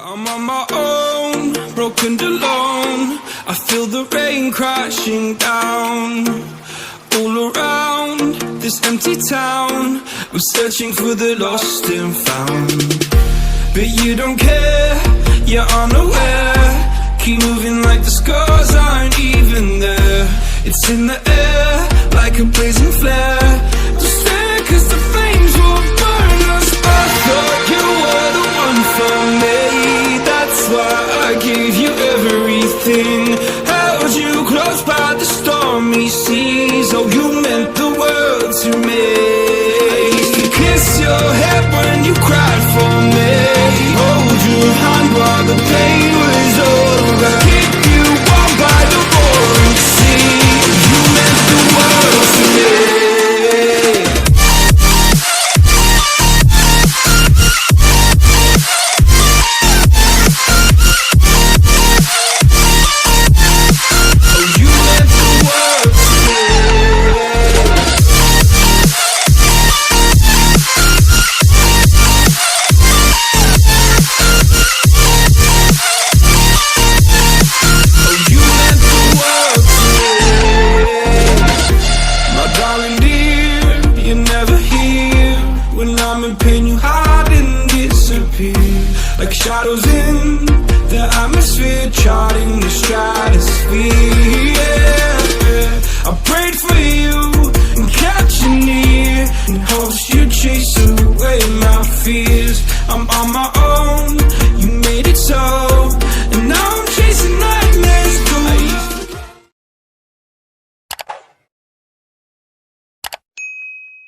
I'm on my own, broken and alone. I feel the rain crashing down all around this empty town. I'm searching for the lost and found, but you don't care, you're unaware. Keep moving like the scars aren't even there. It's in the air like a blazing flare. Just stare, 'cause the flames will burn us. I thought you were the one for me. That's why I gave you everything. Held you close by the stormy seas. Oh, you meant the world to me. I used to kiss your head when you cried for me. Hold your hand while the pain was over. Keep you warm by the roaring sea. You meant the world to me. Like shadows in the atmosphere, charting the stratosphere.